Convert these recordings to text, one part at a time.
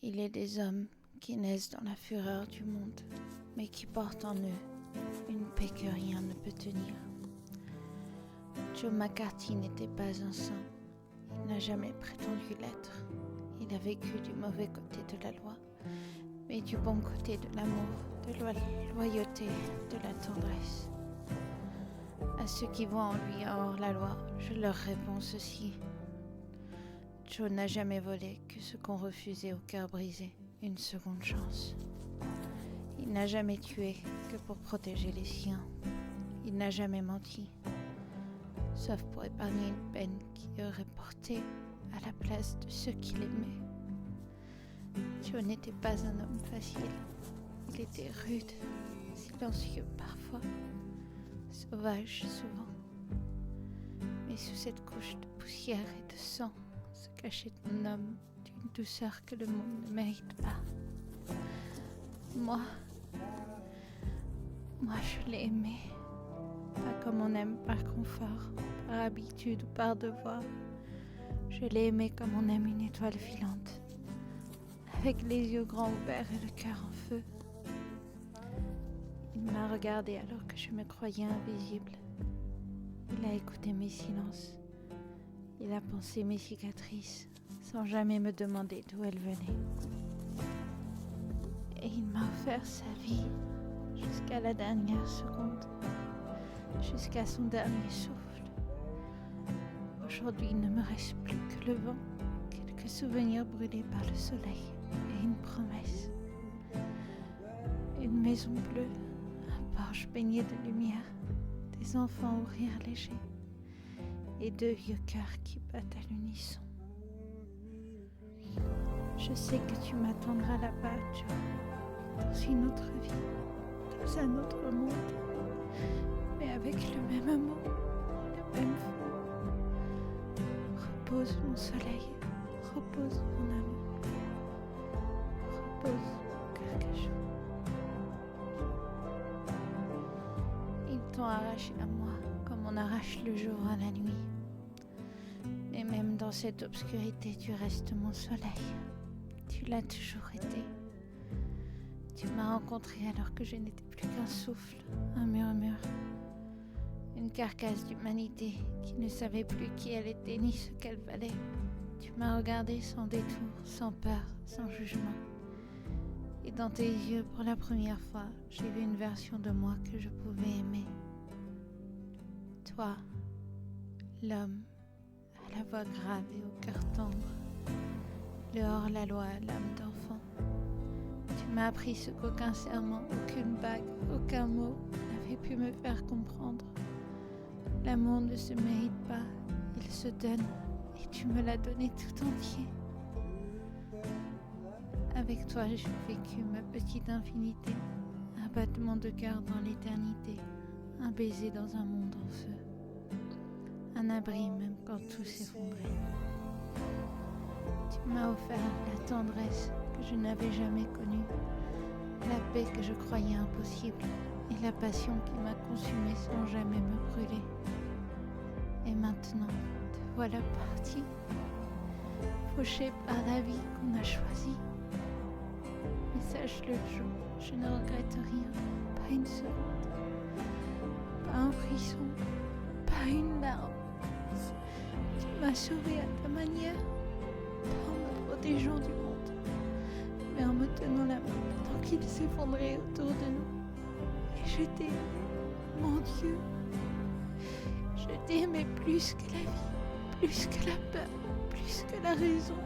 Il est des hommes qui naissent dans la fureur du monde, mais qui portent en eux une paix que rien ne peut tenir. Joe McCarthy n'était pas un saint. Il n'a jamais prétendu l'être. Il a vécu du mauvais côté de la loi, mais du bon côté de l'amour, de la loyauté, de la tendresse. À ceux qui voient en lui hors la loi, je leur réponds ceci. Joe n'a jamais volé que ce qu'on refusait au cœur brisé, une seconde chance. Il n'a jamais tué que pour protéger les siens. Il n'a jamais menti, sauf pour épargner une peine qui aurait porté à la place de ceux qu'il aimait. Joe n'était pas un homme facile. Il était rude, silencieux parfois, sauvage souvent. Mais sous cette couche de poussière et de sang se cachait un homme d'une douceur que le monde ne mérite pas. Moi, je l'ai aimé. Pas comme on aime par confort, par habitude ou par devoir. Je l'ai aimé comme on aime une étoile filante, avec les yeux grands ouverts et le cœur en feu. Il m'a regardé alors que je me croyais invisible. Il a écouté mes silences. Il a pensé mes cicatrices, sans jamais me demander d'où elles venaient. Et il m'a offert sa vie jusqu'à la dernière seconde, jusqu'à son dernier souffle. Aujourd'hui, il ne me reste plus que le vent, quelques souvenirs brûlés par le soleil et une promesse. Une maison bleue, un porche baigné de lumière, des enfants au rire léger et deux vieux cœurs qui battent à l'unisson. Je sais que tu m'attendras là-bas, Joe, dans une autre vie, dans un autre monde, mais avec le même amour, le même feu. Repose mon soleil, repose mon amour, repose Carcachou. Ils t'ont arraché à moi comme on arrache le jour à la nuit. Mais même dans cette obscurité, tu restes mon soleil. Tu l'as toujours été. Tu m'as rencontré alors que je n'étais plus qu'un souffle, un murmure, une carcasse d'humanité qui ne savait plus qui elle était ni ce qu'elle valait. Tu m'as regardé sans détour, sans peur, sans jugement. Et dans tes yeux, pour la première fois, j'ai vu une version de moi que je pouvais aimer. Toi, l'homme, à la voix grave et au cœur tendre, le hors-la-loi, l'âme d'enfant. Tu m'as appris ce qu'aucun serment, aucune bague, aucun mot n'avait pu me faire comprendre. L'amour ne se mérite pas, il se donne, et tu me l'as donné tout entier. Avec toi, j'ai vécu ma petite infinité, un battement de cœur dans l'éternité, un baiser dans un monde en feu, un abri même quand tout s'effondrait. Tu m'as offert la tendresse que je n'avais jamais connue, la paix que je croyais impossible et la passion qui m'a consumée sans jamais me brûler. Et maintenant, te voilà parti, fauché par la vie qu'on a choisie. Mais sache-le, Joe, je ne regrette rien, pas une seconde, pas un frisson, pas une larme. Tu m'as sauvé à ta manière, pas en me protégeant du monde, mais en me tenant la main pendant qu'il s'effondrait autour de nous. Et je t'ai aimé, mon Dieu. Je t'ai aimé plus que la vie, plus que la peur, plus que la raison.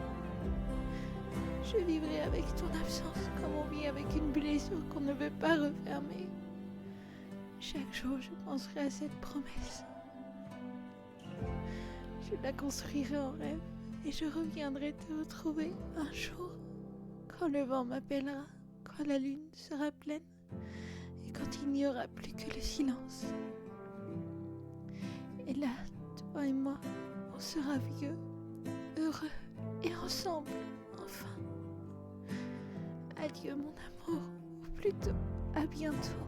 Je vivrai avec ton absence comme on vit avec une blessure qu'on ne veut pas refermer. Chaque jour, je penserai à cette promesse. Je la construirai en rêve et je reviendrai te retrouver un jour, quand le vent m'appellera, quand la lune sera pleine et quand il n'y aura plus que le silence. Et là, toi et moi, on sera vieux, heureux et ensemble, enfin. Adieu mon amour, ou plutôt à bientôt,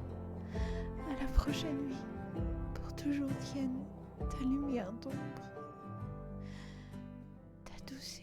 à la prochaine vie, pour toujours tienne ta lumière d'ombre, ta douce